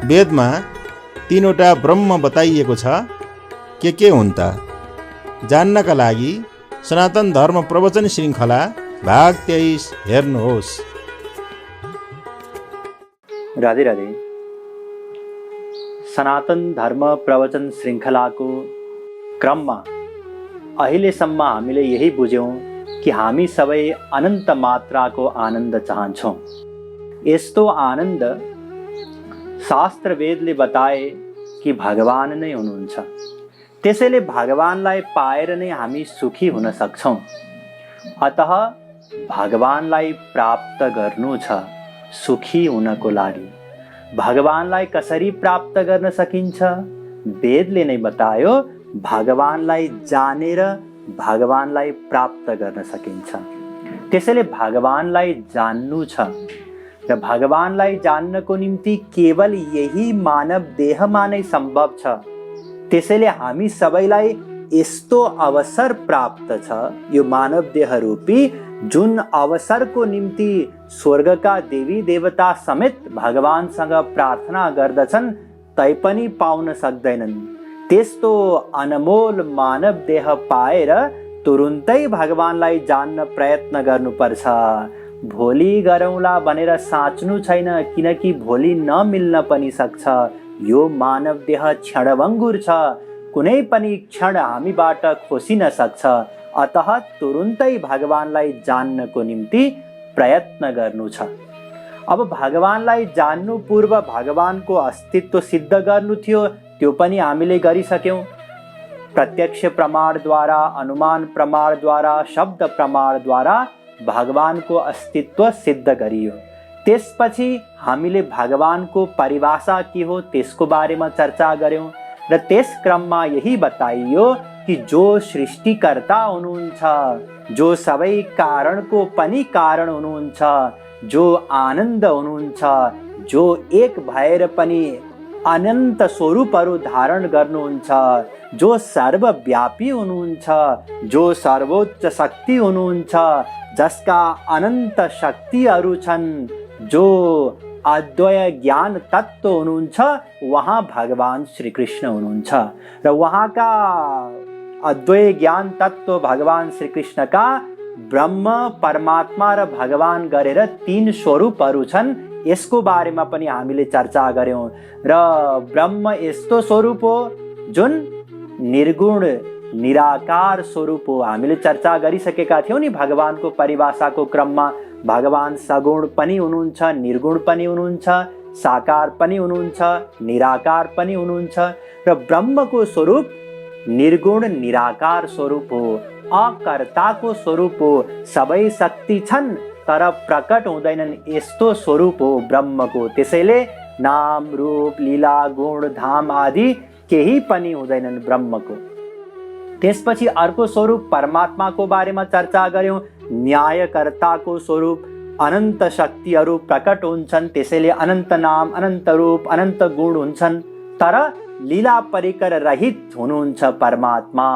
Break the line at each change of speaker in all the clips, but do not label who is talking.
वेदमा 3वटा ब्रह्म बताइएको छ, के हुन् त? जान्नका लागि सनातन धर्म प्रवचन श्रृङ्खला भाग 23 हेर्नुहोस्।
राधे राधे। सनातन धर्म प्रवचन श्रृङ्खलाको क्रममा अहिलेसम्म हामीले यही बुझ्यौँ कि हामी सबै अनन्त मात्राको आनन्द चाहन्छौँ। यस्तो आनन्द शास्त्र वेदले बताए कि भगवान नै हुनुहुन्छ। त्यसैले भगवानलाई पाएर नै हामी सुखी हुन सक्छौँ। अतः भगवानलाई प्राप्त गर्नु छ सुखी हुनको लागि। भगवानलाई कसरी प्राप्त गर्न सकिन्छ? वेदले नै बतायो, भगवानलाई जानेर भगवानलाई प्राप्त गर्न सकिन्छ। त्यसैले भगवानलाई जान्नु छ र भगवानलाई जान्नको निम्ति केवल यही मानव देहमा नै सम्भव छ। त्यसैले हामी सबैलाई यस्तो अवसर प्राप्त छ, यो मानव देह रूपी जुन अवसरको निम्ति स्वर्गका देवी देवता समेत भगवानसँग प्रार्थना गर्दछन् तैपनि पाउन सक्दैनन्। त्यस्तो अनमोल मानव देह पाएर तुरुन्तै भगवानलाई जान्न प्रयत्न गर्नुपर्छ। भोलि गरौँला भनेर साच्नु छैन, किनकि भोलि नमिल्न पनि सक्छ। यो मानव देह क्षणभङ्गुर छ, कुनै पनि क्षण हामीबाट खोसिन सक्छ। अतः तुरुन्तै भगवानलाई जान्नको निम्ति प्रयत्न गर्नु छ। अब भगवानलाई जान्नु पूर्व भगवानको अस्तित्व सिद्ध गर्नु थियो, त्यो पनि हामीले गरिसक्यौँ। प्रत्यक्ष प्रमाणद्वारा, अनुमान प्रमाणद्वारा, शब्द प्रमाणद्वारा भगवानको अस्तित्व सिद्ध गरियो। त्यसपछि हामीले भगवानको परिभाषा के हो त्यसको बारेमा चर्चा गर्यौँ र त्यस क्रममा यही बताइयो कि जो सृष्टिकर्ता हुनुहुन्छ, जो सबै कारणको पनि कारण हुनुहुन्छ, जो आनन्द हुनुहुन्छ, जो एक भएर पनि अनन्त स्वरूपहरू धारण गर्नुहुन्छ, जो सर्वव्यापी हुनुहुन्छ, जो सर्वोच्च शक्ति हुनुहुन्छ, जसका अनन्त शक्तिहरू छन्, जो अद्वय ज्ञान तत्व हुनुहुन्छ, वहाँ भगवान श्री कृष्ण हुनुहुन्छ। र वहाँका अद्वय ज्ञान तत्व भगवान श्री कृष्णका ब्रह्म, परमात्मा र भगवान गरेर 3 स्वरूपहरू छन्। यसको बारेमा पनि हामीले चर्चा गर्यौँ। र ब्रह्म यस्तो स्वरूप हो जुन निर्गुण निराकार स्वरूप हो। हामीले चर्चा गरिसकेका थियौँ नि भगवानको परिभाषाको क्रममा। भगवान सगुण पनि हुनुहुन्छ, निर्गुण पनि हुनुहुन्छ, साकार पनि हुनुहुन्छ, निराकार पनि हुनुहुन्छ। र ब्रह्मको स्वरूप निर्गुण निराकार स्वरूप हो, अकर्ताको स्वरूप हो। सबै शक्ति छन् तर प्रकट हुँदैनन्, यस्तो स्वरूप हो ब्रह्मको। त्यसैले नाम, रूप, लीला, गुण, धाम आदि केही पनि हुँदैनन् ब्रह्मको। त्यसपछि अर्को स्वरूप परमात्माको बारेमा चर्चा गर्यौँ। न्यायकर्ताको स्वरूप, अनन्त शक्तिहरू प्रकट हुन्छन्, त्यसैले अनन्त नाम, अनन्त रूप, अनन्त गुण हुन्छन्, तर लीला परिकर रहित हुनुहुन्छ परमात्मा।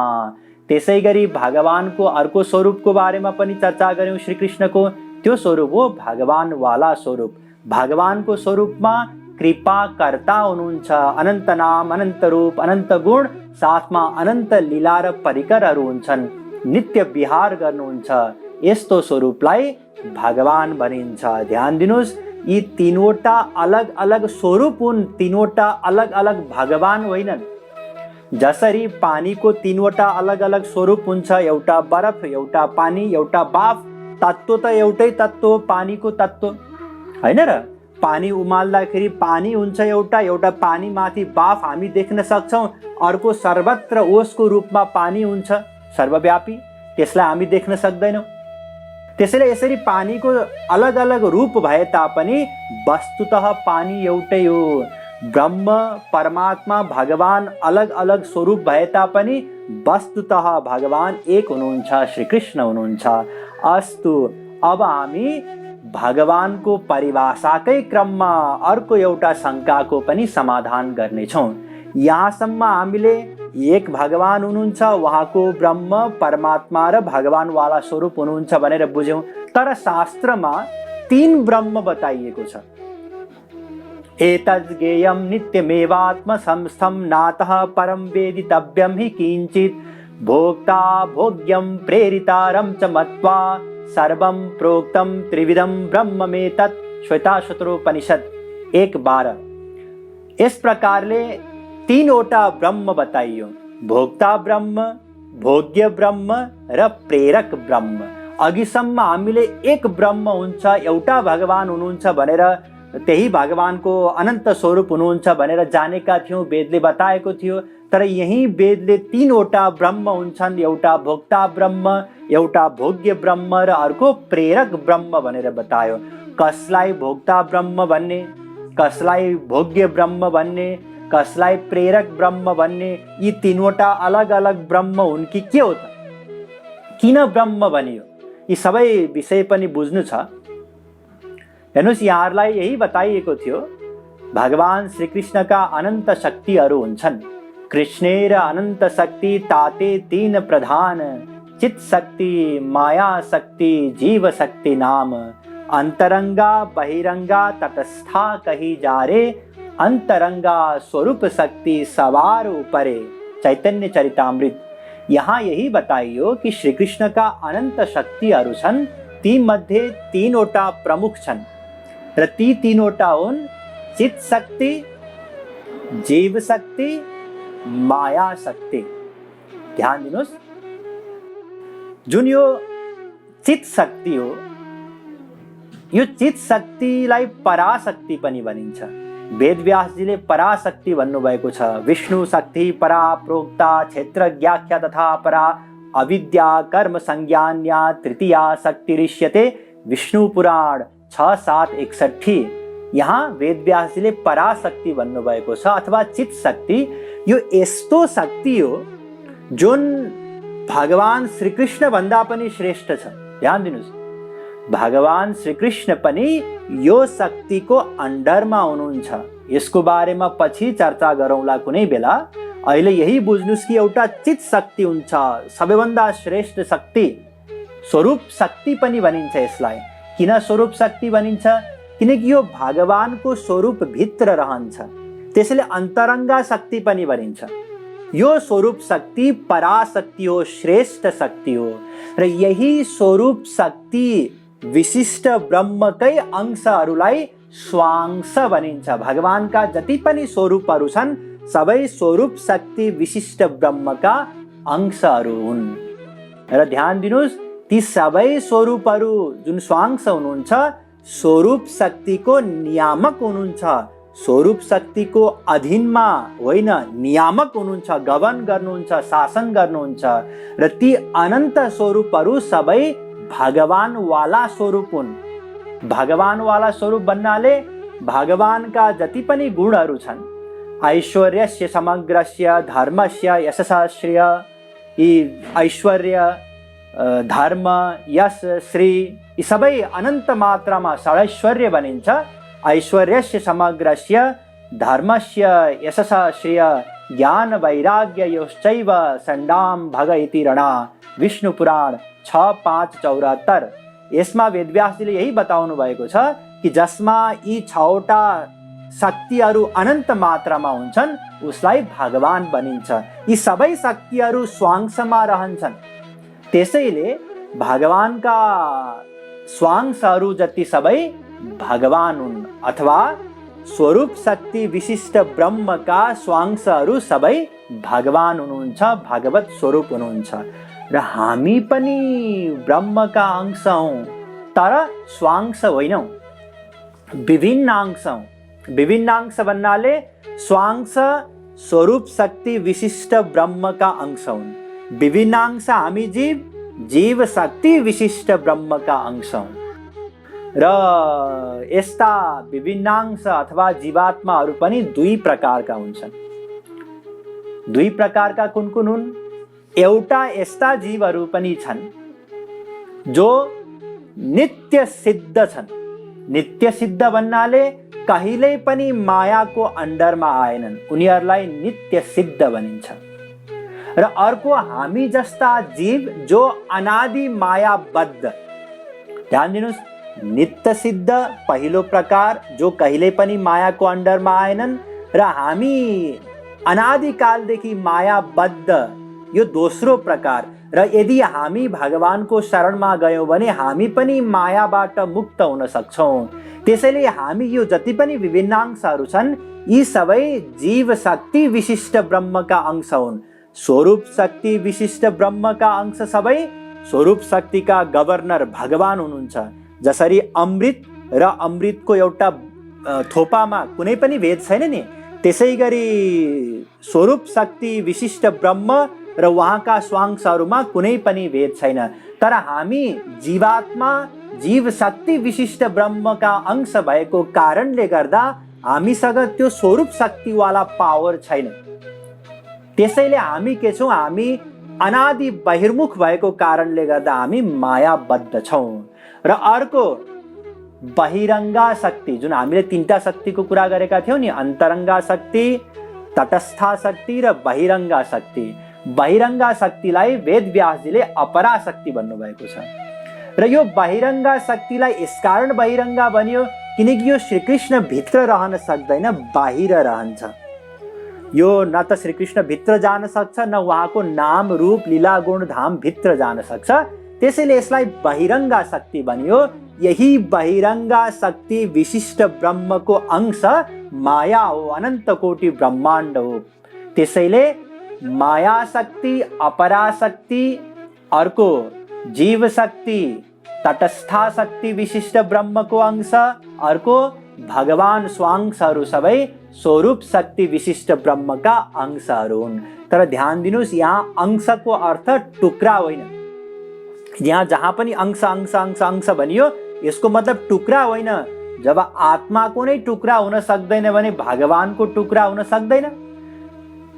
त्यसै गरी भगवानको अर्को स्वरूपको बारेमा पनि चर्चा गर्यौँ श्रीकृष्णको। त्यो स्वरूप हो भगवान वाला स्वरूप। भगवानको स्वरूपमा कृपा कर्ता हुनुहुन्छ, अनन्त नाम, अनन्त रूप, अनन्त गुण, साथमा अनन्त लीला र परिकरहरू हुन्छन्, नित्य विहार गर्नुहुन्छ। यस्तो स्वरूपलाई भगवान भनिन्छ। ध्यान दिनुहोस्, यी 3वटा अलग अलग स्वरूप हुन्, 3वटा अलग अलग भगवान होइनन्। जसरी पानीको 3वटा अलग अलग स्वरूप हुन्छ, एउटा बरफ, एउटा पानी, एउटा बाफ। तत्त्व त एउटै तत्त्व हो, पानीको तत्त्व होइन र? पानी उमाल्दाखेरि पानी हुन्छ एउटा, एउटा पानी माथि बाफ हामी देख्न सक्छौँ, अर्को सर्वत्र ओसको रूपमा पानी हुन्छ, सर्वव्यापी, त्यसलाई हामी देख्न सक्दैनौँ। त्यसैले यसरी पानीको अलग अलग रूप भए तापनि वस्तुतः पानी एउटै हो। ब्रह्म, परमात्मा, भगवान अलग अलग स्वरूप भए तापनि वस्तुतः भगवान एक हुनुहुन्छ, श्रीकृष्ण हुनुहुन्छ। अस्तु, अब हामी भगवानको परिभाषाकै क्रममा अर्को एउटा शङ्काको पनि समाधान गर्नेछौँ। यहाँसम्म हामीले एक भगवान हुनुहुन्छ, उहाँको ब्रह्म, परमात्मा र भगवानवाला स्वरूप हुनुहुन्छ भनेर बुझ्यौँ। तर शास्त्रमा 3 ब्रह्म बताइएको छ। एतज्ज्ञेयं नित्यमेवात्म संस्थं नातः परं वेदितव्यं हि किंचित् भोक्ता भोग्यं प्रेरितारं च मत्वा सर्वं प्रोक्तं त्रिविधं ब्रह्ममेतत् श्वेताश्वतरोपनिषद 1:12। इस प्रकार ले तीनोटा ब्रह्म बताइयो, भोक्ता ब्रह्म, भोग्य ब्रह्म र प्रेरक ब्रह्म। अघिसम्म हामीले एक ब्रह्म हुन्छ, एउटा भगवान हुनुहुन्छ भनेर, त्यही भगवानको अनन्त स्वरूप हुनुहुन्छ भनेर जानेका थियौँ, वेदले बताएको थियो। तर यही वेदले तीनवटा ब्रह्म हुन्छन्, एउटा भोक्ता ब्रह्म, एउटा भोग्य ब्रह्म र अर्को प्रेरक ब्रह्म भनेर बतायो। कसलाई भोक्ता ब्रह्म भन्ने, कसलाई भोग्य ब्रह्म भन्ने, कसलाई प्रेरक ब्रह्म भन्ने, यी तीनवटा अलग अलग ब्रह्म हुन् कि के हो त? किन ब्रह्म भनियो? यी सबै विषय पनि बुझ्नु छ। हेर्नुहोस्, यहाँहरूलाई यही बताइएको थियो, भगवान श्रीकृष्णका अनन्त शक्तिहरू हुन्छन्। कृष्णेर अनन्त शक्ति ताते तीन प्रधान, चित शक्ति, माया शक्ति, जीव शक्ति नाम। अंतरंगा बहिरंगा तटस्था कही जा रे, अंतरंगा स्वरूप शक्ति सवार ऊपरे। चैतन्य चरितामृत। यहाँ यही बताइयो कि श्री कृष्ण का अनंत शक्तिहरू छन्, ती मध्ये तीनवटा प्रमुख छन् र ती तीनवटा हुन् चित शक्ति, जीव शक्ति, माया शक्ति। ध्यान दिनुहोस्, जुन यो चित शक्ति हो, यो चित शक्तिलाई पराशक्ति पनि भनिन्छ। वेदव्यासजीले पराशक्ति भन्नुभएको छ। विष्णु शक्ति परा प्रोक्ता क्षेत्रज्ञाख्या तथा परा अविद्या कर्म संज्ञान्या तृतीया शक्ति ऋष्यते। विष्णु पुराण 6:7-61। यहाँ वेदव्यासजीले पराशक्ति भन्नुभएको छ अथवा चित शक्ति। यो यस्तो शक्ति हो जुन भगवान श्रीकृष्ण भन्दा पनि श्रेष्ठ छ। ध्यान दिनुहोस्, भगवान श्रीकृष्ण पनि यो शक्तिको अन्डरमा हुनुहुन्छ। यसको बारेमा पछि चर्चा गरौँला कुनै बेला। अहिले यही बुझ्नुस् कि एउटा चित शक्ति हुन्छ, सबैभन्दा श्रेष्ठ शक्ति। स्वरूप शक्ति पनि भनिन्छ यसलाई। किन स्वरूप शक्ति भनिन्छ? किनकि यो भगवानको स्वरूप भित्र रहन्छ, त्यसैले अन्तरङ्गा शक्ति पनि भनिन्छ। यो स्वरूप शक्ति पराशक्ति हो, श्रेष्ठ शक्ति हो र यही स्वरूप शक्ति विशिष्ट ब्रह्मकै अंशहरूलाई स्वांश भनिन्छ। भगवानका जति पनि स्वरूपहरू छन् सबै स्वरूप शक्ति विशिष्ट ब्रह्मका अंशहरू हुन्। र ध्यान दिनुहोस्, ती सबै स्वरूपहरू जुन स्वांश हुनुहुन्छ, स्वरूप शक्तिको नियामक हुनुहुन्छ। स्वरूप शक्तिको अधीनमा होइन, नियामक हुनुहुन्छ, गवर्न गर्नुहुन्छ, शासन गर्नुहुन्छ। र ती अनन्त स्वरूपहरू सबै भगवान वाला स्वरूप हुन्। भगवान वाला स्वरूप भन्नाले भगवानका जति पनि गुणहरू छन्, ऐश्वर्यस्य समग्रस्य धर्मस्य यशः श्रेय, यी ऐश्वर्य, धर्म, यश, श्री, यी सबै अनन्त मात्रामा षडैश्वर्य भनिन्छ। ऐश्वर्यस्य समग्रस्य धर्मस्य यशः श्रेय ज्ञान वैराग्य योश्चैव षण्डां भग इति रणा। विष्णु पुराण 6:5-74। यसमा वेदव्यासजीले यही बताउनु भएको छ कि जसमा यी 6वटा शक्तिहरू अनन्त मात्रामा हुन्छन् उसलाई भगवान भनिन्छ। यी सबै शक्तिहरू स्वांशमा रहन्छन्, त्यसैले भगवानका स्वांशहरू जति सबै भगवान हुन् अथवा स्वरूप शक्ति विशिष्ट ब्रह्मका स्वांशहरू सबै भगवान हुनुहुन्छ, भगवत स्वरूप हुनुहुन्छ। र हामी पनि ब्रह्मका अंश हौँ, तर स्वांश होइनौँ, विभिन्न अंश हौँ। विभिन्न अंश भन्नाले स्वांश स्वरूप शक्ति विशिष्ट ब्रह्मका अंश हुन्। विभिन्न अंश हामी जीव, जीव शक्ति विशिष्ट ब्रह्मका अंश हौँ। र यस्ता विभिन्नांश अथवा जीवात्माहरू पनि दुई प्रकारका हुन्छन्। दुई प्रकारका कुन कुन हुन्? एउटा यस्ता जीवहरू पनि छन् जो नित्य सिद्ध छन्। नित्य सिद्ध भन्नाले कहिल्यै पनि मायाको अन्डरमा आएनन्, उनीहरूलाई नित्य सिद्ध भनिन्छ। र अर्को हामी जस्ता जीव जो अनादि मायाबद्ध। ध्यान दिनुहोस्, नित्य सिद्ध पहिलो प्रकार जो कहिले पनि मायाको अन्डरमा आएनन् र हामी अनादिकालदेखि मायाबद्ध यो दोस्रो प्रकार। र यदि हामी भगवानको शरणमा गयौँ भने हामी पनि मायाबाट मुक्त हुन सक्छौँ। त्यसैले हामी यो जति पनि विभिन्नांशहरू छन् यी सबै जीव शक्ति विशिष्ट ब्रह्मका अंश हुन्। स्वरूप शक्ति विशिष्ट ब्रह्मका अंश सबै स्वरूप शक्तिका गभर्नर भगवान हुनुहुन्छ। जसरी अमृत र अमृतको एउटा थोपामा कुनै पनि भेद छैन नि, त्यसै गरी स्वरूप शक्ति विशिष्ट ब्रह्म र उहाँका स्वांशहरूमा कुनै पनि भेद छैन। तर हामी जीवात्मा जीव शक्ति विशिष्ट ब्रह्मका अंश भएको कारणले गर्दा हामीसँग त्यो स्वरूप शक्तिवाला पावर छैन। त्यसैले हामी के छौँ, हामी अनादि बहिर्मुख भएको कारणले गर्दा हामी मायाबद्ध छौँ। र अर्को बहिरङ्गा शक्ति, जुन हामीले तीनटा शक्तिको कुरा गरेका थियौँ नि, अन्तरङ्गा शक्ति, तटस्था शक्ति र बहिरङ्गा शक्ति। बहिरङ्गा शक्तिलाई वेद व्यासजीले अपरा शक्ति भन्नुभएको छ। र यो बहिरङ्गा शक्तिलाई यसकारण बहिरङ्गा भनियो किनकि यो श्रीकृष्ण भित्र रहन सक्दैन, बाहिर रहन्छ। यो न त श्रीकृष्ण भित्र जान सक्छ, न उहाँको नाम रूप लीला गुण धाम भित्र जान सक्छ। त्यसैले यसलाई बहिरङ्गा शक्ति भनियो। यही बहिरङ्गा शक्ति विशिष्ट ब्रह्मको अंश माया हो, अनन्त कोटि ब्रह्माण्ड हो। त्यसैले माया शक्ति, अपरा शक्ति, अर्को जीव शक्ति, तटस्था शक्ति विशिष्ट ब्रह्मको अंश, अर्को भगवान स्वांशहरू सबै स्वरूप शक्ति विशिष्ट ब्रह्मका अंशहरू हुन्। तर ध्यान दिनुहोस्, यहाँ अंशको अर्थ टुक्रा होइन। यहाँ जहाँ पनि अंश अंश अंश अंश भनियो यसको मतलब टुक्रा होइन। जब आत्माको नै टुक्रा हुन सक्दैन भने भगवानको टुक्रा हुन सक्दैन।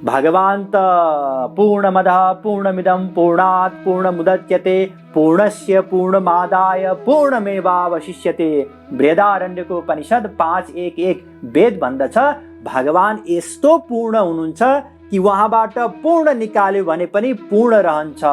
भगवान त पूर्णमदः पूर्णमिदं पूर्णात् पूर्णमुदच्यते पूर्णस्य पूर्णमादाय पूर्णमेवावशिष्यते। बृहदारण्यकोपनिषद 5:1:1 वेद भन्दछ भगवान यस्तो पूर्ण हुनुहुन्छ कि उहाँबाट पूर्ण निकाल्यो भने पनि पूर्ण रहन्छ।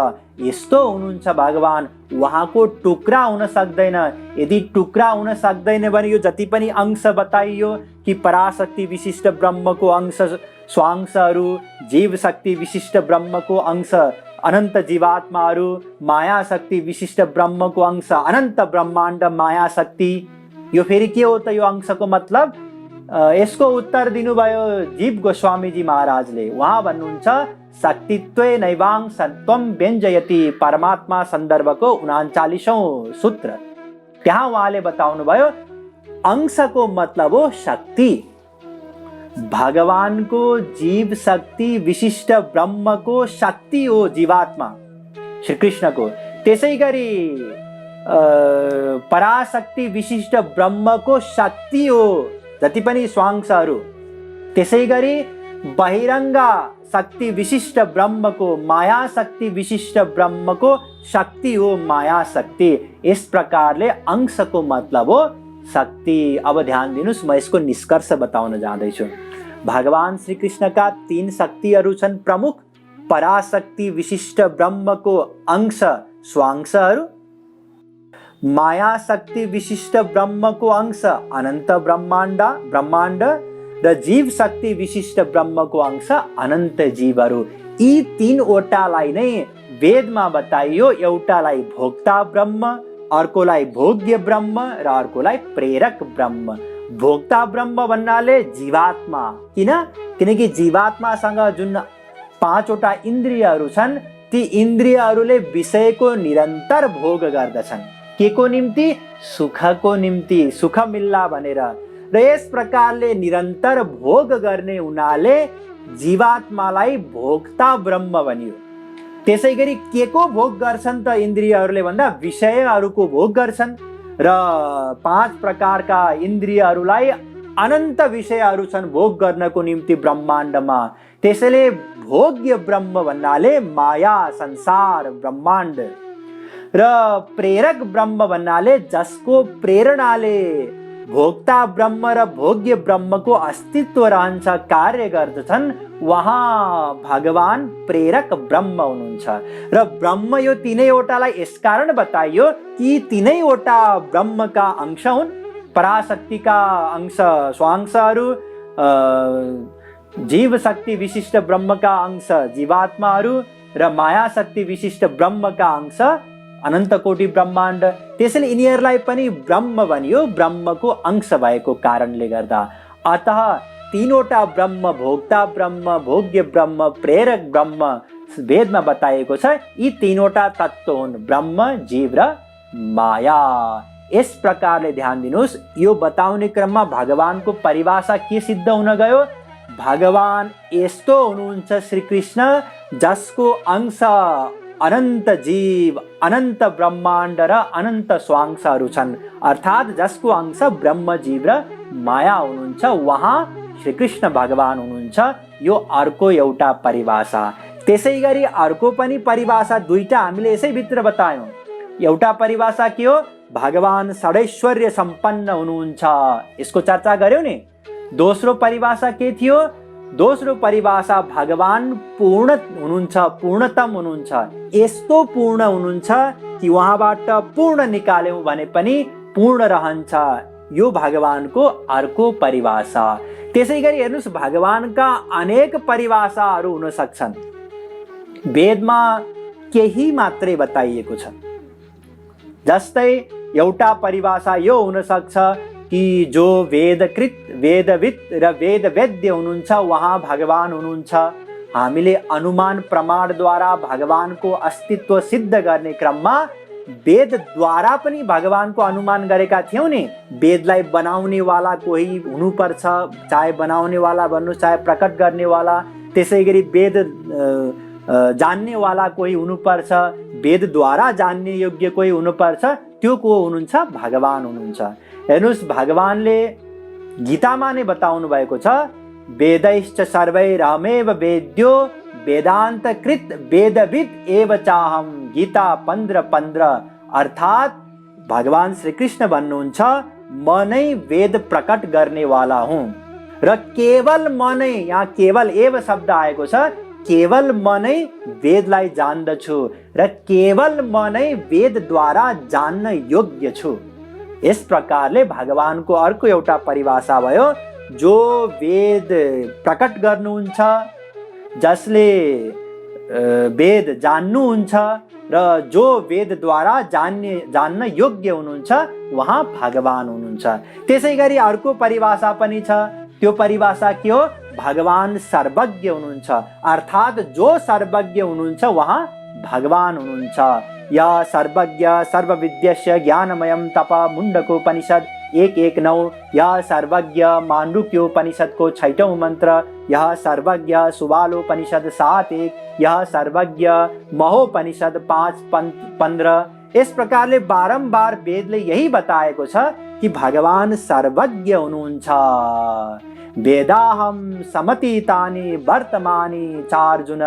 यस्तो हुनुहुन्छ भगवान, उहाँको टुक्रा हुन सक्दैन। यदि टुक्रा हुन सक्दैन भने यो जति पनि अंश बताइयो कि पराशक्ति विशिष्ट ब्रह्मको अंश स्वांशहरू, जीव शक्ति विशिष्ट ब्रह्मको अंश अनन्त जीवात्माहरू, माया शक्ति विशिष्ट ब्रह्मको अंश अनन्त ब्रह्माण्ड माया शक्ति, यो फेरि के हो त यो अंशको मतलब? यसको उत्तर दिनुभयो जीव गोस्वामीजी महाराजले। उहाँ भन्नुहुन्छ शक्तित्वे नैवांशत्वं व्यञ्जयति, परमात्मा सन्दर्भको 39औं सूत्र। त्यहाँ उहाँले बताउनु भयो अंशको मतलब हो शक्ति। भगवानको जीव शक्ति विशिष्ट ब्रह्मको शक्ति हो जीवात्मा श्रीकृष्णको। त्यसै गरी पराशक्ति विशिष्ट ब्रह्मको शक्ति हो जति पनि स्वांशहरू। त्यसै गरी बहिरङ्गा शक्ति विशिष्ट ब्रह्मको, माया शक्ति विशिष्ट ब्रह्मको शक्ति हो माया शक्ति। इस प्रकारले अंशको मतलब हो शक्ति। अब ध्यान दिनुस्, म यसको निष्कर्ष बताउन जाँदैछु। भगवान श्रीकृष्णका 3 शक्तिहरू छन् प्रमुख। पराशक्ति विशिष्ट ब्रह्मको अंश स्वांशहरू, माया शक्ति विशिष्ट ब्रह्मको अंश अनन्त ब्रह्माण्ड र जीव शक्ति विशिष्ट ब्रह्मको अंश अनन्त जीवहरू। यी 3वटालाई नै वेदमा बताइयो। एउटालाई भोक्ता ब्रह्म, अर्कोलाई भोग्य ब्रह्म र अर्कोलाई प्रेरक ब्रह्म। भोक्ता ब्रह्म भन्नाले जीवात्मा। किनकि जीवात्मासँग जुन 5वटा इन्द्रियहरू छन् ती इन्द्रियहरूले विषयको निरन्तर भोग गर्दछन्। के को निम्ति? सुखको निम्ति, सुख मिल्ला भनेर। र यस प्रकारले निरन्तर भोग गर्ने हुनाले जीवात्मालाई भोक्ता ब्रह्म भनियो। त्यसै गरी के को भोग गर्छन् त इन्द्रियहरूले भन्दा विषयहरूको भोग गर्छन्। र 5 प्रकारका इन्द्रियहरूलाई अनन्त विषयहरू छन् भोग गर्नको निम्ति ब्रह्माण्डमा। त्यसैले भोग्य ब्रह्म भन्नाले माया संसार ब्रह्माण्ड र प्रेरक ब्रह्म भन्नाले जसको प्रेरणाले भोक्ता ब्रह्म र भोग्य ब्रह्मको अस्तित्व रहन्छ, कार्य गर्दछन्, वहाँ भगवान प्रेरक ब्रह्म हुनुहुन्छ। र ब्रह्म यो तीनैवटालाई यसकारण बताइयो कि तीनैवटा ब्रह्मका अंश हुन्। पराशक्तिका अंश स्वांशहरू, जीव शक्ति विशिष्ट ब्रह्मका अंश जीवात्माहरू र माया शक्ति विशिष्ट ब्रह्मका अंश अनन्त कोटि ब्रह्माण्ड। त्यसैले यिनीहरूलाई पनि ब्रह्म भनियो, ब्रह्मको अंश भएको कारणले गर्दा। अतः तीनवटा ब्रह्म, भोक्ता ब्रह्म, भोग्य ब्रह्म, प्रेरक ब्रह्म वेदमा बताइएको छ। यी तीनवटा तत्त्व हुन्, ब्रह्म, जीव र माया। यस प्रकारले ध्यान दिनुहोस्। यो बताउने क्रममा भगवानको परिभाषा के सिद्ध हुन गयो? भगवान यस्तो हुनुहुन्छ श्रीकृष्ण जसको अंश अनन्त जीव, अनन्त ब्रह्माण्ड र अनन्त स्वांशहरू छन्। अर्थात् जसको अंश ब्रह्म, जीव र माया हुनुहुन्छ, वहाँ श्रीकृष्ण भगवान हुनुहुन्छ। यो अर्को एउटा परिभाषा। त्यसै गरी अर्को पनि परिभाषा दुईटा हामीले यसैभित्र बतायौँ। एउटा परिभाषा के हो? भगवान षडैश्वर्य सम्पन्न हुनुहुन्छ, यसको चर्चा गर्यौँ नि। दोस्रो परिभाषा के थियो? दोस्रो परिभाषा भगवान पूर्ण हुनुहुन्छ, पूर्णतम हुनुहुन्छ। यस्तो पूर्ण हुनुहुन्छ कि उहाँबाट पूर्ण निकाल्यौँ भने पनि पूर्ण रहन्छ। यो भगवानको अर्को परिभाषा। त्यसै गरी हेर्नुहोस्, भगवानका अनेक परिभाषाहरू हुन सक्छन्। वेदमा केही मात्रै बताइएको छ। जस्तै एउटा परिभाषा यो हुन सक्छ कि जो वेदकृत, वेदविद र वेदवेद्य हुनुहुन्छ, वहाँ भगवान हुनुहुन्छ। हामीले अनुमान प्रमाणद्वारा भगवानको अस्तित्व सिद्ध गर्ने क्रममा वेदद्वारा पनि भगवानको अनुमान गरेका थियौँ नि। वेदलाई बनाउनेवाला कोही हुनुपर्छ, चाहे बनाउनेवाला भन्नु, चाहे प्रकट गर्नेवाला। त्यसै गरी वेद जान्नेवाला कोही हुनुपर्छ, वेदद्वारा जान्ने योग्य कोही हुनुपर्छ। त्यो को हुनुहुन्छ? भगवान हुनुहुन्छ। हेर्नुहोस्, भगवानले गीतामा नै बताउनु भएको छ, वेदैश्च सर्वैरहमेव वेद्यो वेदान्तकृत वेदविद एव चाहम। गीता 15:15। अर्थात् भगवान श्रीकृष्ण भन्नुहुन्छ, म नै वेद प्रकट गर्नेवाला हुँ र केवल म नै, यहाँ केवल एव शब्द आएको छ, केवल म नै वेदलाई जान्दछु र केवल म नै वेदद्वारा जान्न योग्य छु। यस प्रकारले भगवानको अर्को एउटा परिभाषा भयो, जो वेद प्रकट गर्नुहुन्छ, जसले वेद जान्नुहुन्छ र जो वेदद्वारा जान्न योग्य हुनुहुन्छ, वहाँ भगवान हुनुहुन्छ। त्यसै गरी अर्को परिभाषा पनि छ। त्यो परिभाषा के हो? भगवान सर्वज्ञ हुनुहुन्छ। अर्थात् जो सर्वज्ञ हुनुहुन्छ, वहाँ भगवान हुनुहुन्छ। या सर्वज्ञ सर्वविद्यस्य ज्ञानमयम तप मुण्डकोपनिषद 1:1-9। या सर्वज्ञ माण्डुक्योपनिषदको 6औं मन्त्र। यह सर्वज्ञ सुबालोपनिषद 7:1। यह सर्वज्ञ महोपनिषद 5:15। इस प्रकारले बारम्बार वेदले यही बताएको छ कि भगवान सर्वज्ञ हुनुहुन्छ। वेदाहम समतीतानि वर्तमानि चार्जुन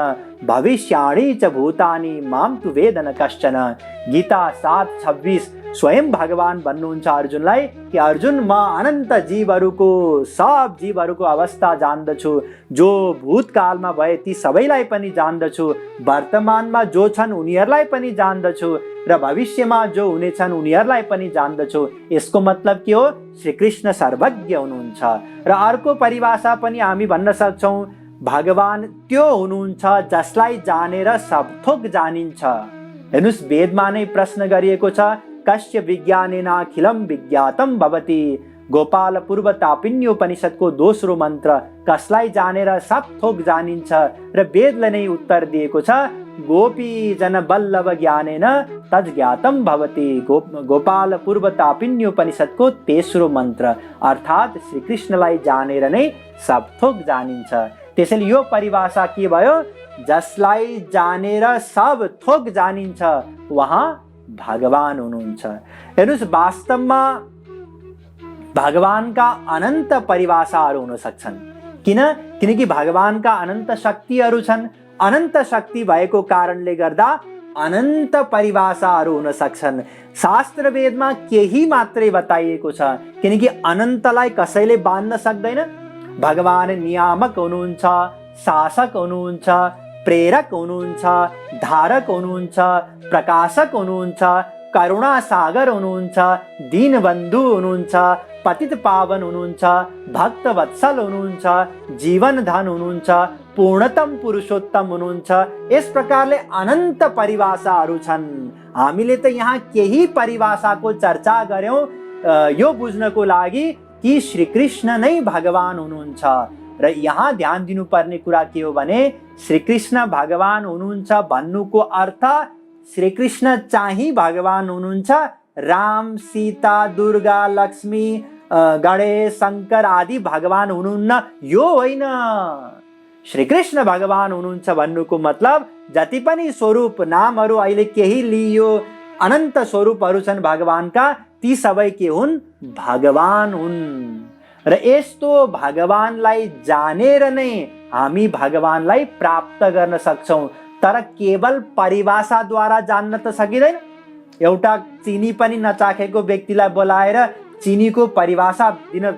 भविष्याणि च भूतानि माम तु वेद न कश्चन। गीता 7:26। स्वयं भगवान भन्नुहुन्छ अर्जुनलाई कि अर्जुन, म अनन्त जीवहरूको, सब जीवहरूको अवस्था जान्दछु। जो भूतकालमा भए ती सबैलाई पनि जान्दछु, वर्तमानमा जो छन् उनीहरूलाई पनि जान्दछु र भविष्यमा जो हुनेछन् उनीहरूलाई पनि जान्दछु। यसको मतलब के हो? श्रीकृष्ण सर्वज्ञ हुनुहुन्छ। र अर्को परिभाषा पनि हामी भन्न सक्छौँ, भगवान त्यो हुनुहुन्छ जसलाई जानेर सब थोक जानिन्छ। हेर्नुहोस्, वेदमा नै प्रश्न गरिएको छ, कस्य विज्ञानेनाखिलं विज्ञातं भवति। गोपाल पूर्व तापिन्योपनिषदको दोस्रो मन्त्र, कसलाई जानेर सब थोक जानिन्छ। र वेदले नै उत्तर दिएको छ, गोपी जन बल्लभ ज्ञानेन तज्ज्ञातं भवति। गोपाल पूर्व तापिन्योपनिषदको तेस्रो मन्त्र। अर्थात् श्रीकृष्णलाई जानेर नै सब थोक जानिन्छ। त्यसैले यो परिभाषा के भयो? जसलाई जानेर सब थोक जानिन्छ, वहाँ भगवान हुनुहुन्छ। हेर्नुहोस्, वास्तवमा भगवानका अनन्त परिभाषाहरू हुन सक्छन्। किनकि भगवानका अनन्त शक्तिहरू छन्। अनन्त शक्ति भएको कारणले गर्दा अनन्त परिभाषाहरू हुन सक्छन्। शास्त्र वेदमा केही मात्रै बताइएको छ, किनकि अनन्तलाई कसैले बाँध्न सक्दैन। भगवान नियामक हुनुहुन्छ, शासक हुनुहुन्छ, प्रेरक हुनुहुन्छ, धारक हुनुहुन्छ, प्रकाशक हुनुहुन्छ, करुणा सागर हुनुहुन्छ, दीनबन्धु हुनुहुन्छ, पतित पावन हुनुहुन्छ, भक्त वत्सल हुनुहुन्छ, जीवन धन हुनुहुन्छ, पूर्णतम पुरुषोत्तम हुनुहुन्छ। यस प्रकारले अनन्त परिभाषाहरू छन्। हामीले त यहाँ केही परिभाषाको चर्चा गर्यौं यो बुझ्नको लागि कि श्री कृष्ण नै भगवान हुनुहुन्छ। र यहाँ ध्यान दिनुपर्ने कुरा के हो भने श्री कृष्ण भगवान हुनुहुन्छ भन्नुको अर्थ श्री कृष्ण चाहिँ भगवान हुनुहुन्छ, राम, सीता, दुर्गा, लक्ष्मी, गणेश, शङ्कर आदि भगवान हुनुहुन्न यो होइन। श्री कृष्ण भगवान हुनुहुन्छ भन्नुको मतलब जति पनि स्वरूप नामहरू अहिले केही लिइयो, अनन्त स्वरूपहरू छन् भगवानका, ती सबै के हुन्? भगवान हुन्। र यस्तो भगवानलाई जानेर नै हामी भगवानलाई प्राप्त गर्न सक्छौं। तर केवल परिभाषाद्वारा जान्न त सकिँदैन। एउटा चिनी पनि नचाखेको व्यक्तिलाई बोलाएर चिनीको परिभाषा दिन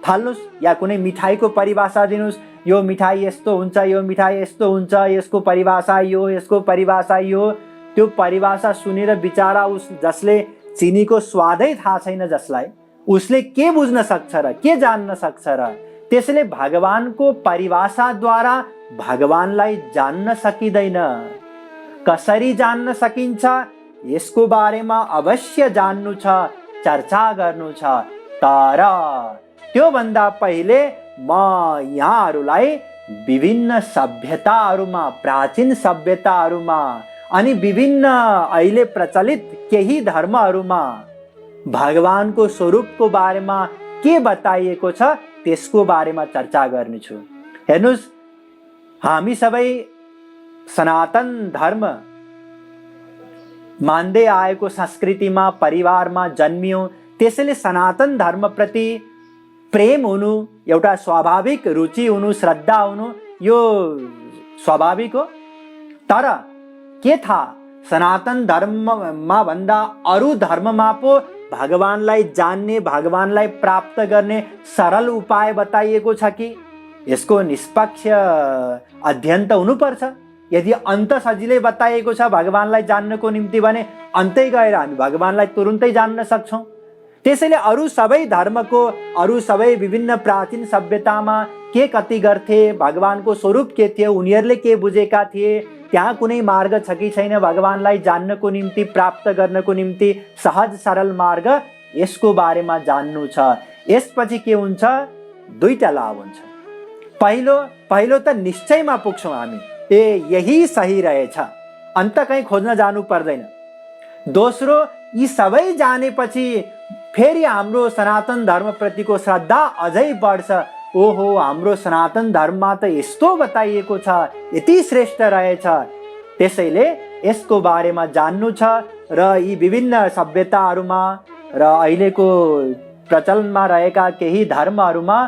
थाल्नुस् या कुनै मिठाईको परिभाषा दिनुस्, यो मिठाई यस्तो हुन्छ, यो मिठाई यस्तो हुन्छ, यसको परिभाषा यो, यसको परिभाषा यो। त्यो परिभाषा सुनेर बिचारा उस जसले चिनीको स्वादै थाहा छैन जसलाई, उसले के बुझ्न सक्छ र के जान्न सक्छ र? त्यसैले भगवानको परिभाषाद्वारा भगवानलाई जान्न सकिँदैन। कसरी जान्न सकिन्छ यसको बारेमा अवश्य जान्नु छ, चर्चा गर्नु छ। तर त्यो भन्दा पहिले म यहाँहरूलाई विभिन्न सभ्यताहरूमा, प्राचीन सभ्यताहरूमा अनि विभिन्न अहिले प्रचलित केही धर्महरूमा भगवानको स्वरूपको बारेमा के बताइएको छ त्यसको बारेमा चर्चा गर्नेछु। हेर्नुस्, हामी सबै सनातन धर्म मान्दै आएको संस्कृतिमा, परिवारमा जन्मियौं। त्यसैले सनातन धर्मप्रति प्रेम हुनु, एउटा स्वाभाविक रुचि हुनु, श्रद्धा हुनु यो स्वाभाविक हो। तर के थाहा, सनातन धर्ममा भन्दा अरू धर्ममा पो भगवानलाई जान्ने, भगवानलाई प्राप्त गर्ने सरल उपाय बताइएको छ कि? यसको निष्पक्ष अध्ययन त हुनुपर्छ। यदि अन्त सजिलै बताइएको छ भगवानलाई जान्नको निम्ति भने अन्तै गएर हामी भगवानलाई तुरुन्तै जान्न सक्छौं। त्यसैले अरू सबै धर्मको, अरू सबै विभिन्न प्राचीन सभ्यतामा के कति गर्थे, भगवानको स्वरूप के थियो, उनीहरूले के बुझेका थिए, त्यहाँ कुनै मार्ग छ कि छैन भगवानलाई जान्नको निम्ति, प्राप्त गर्नको निम्ति सहज सरल मार्ग, यसको बारेमा जान्नु छ। यसपछि के हुन्छ? दुईटा लाभ हुन्छ। पहिलो त निश्चयमा पुग्छौं हामी, यही सही रहेछ, अन्त कहीँ खोज्न जानु पर्दैन। दोस्रो, यी सबै जानेपछि फेरि हाम्रो सनातन धर्मप्रतिको श्रद्धा अझै बढ्छ। ओहो, हाम्रो सनातन धर्ममा त यस्तो बताइएको छ, यति श्रेष्ठ रहेछ। त्यसैले यसको बारेमा जान्नु छ र यी विभिन्न सभ्यताहरूमा र अहिलेको प्रचलनमा रहेका केही धर्महरूमा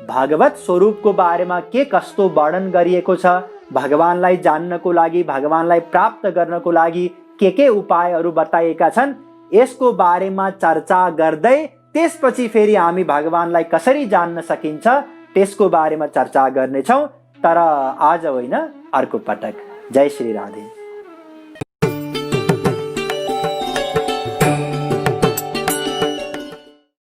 भगवत स्वरूपको बारेमा के कस्तो वर्णन गरिएको छ, भगवानलाई जान्नको लागि, भगवानलाई प्राप्त गर्नको लागि के उपायहरू बताइएका छन्, यसको बारेमा चर्चा गर्दै त्यसपछि फेरि हामी भगवानलाई कसरी जान्न सकिन्छ त्यसको बारेमा चर्चा गर्नेछौँ। तर आज होइन, अर्को पटक। जय श्री राधे।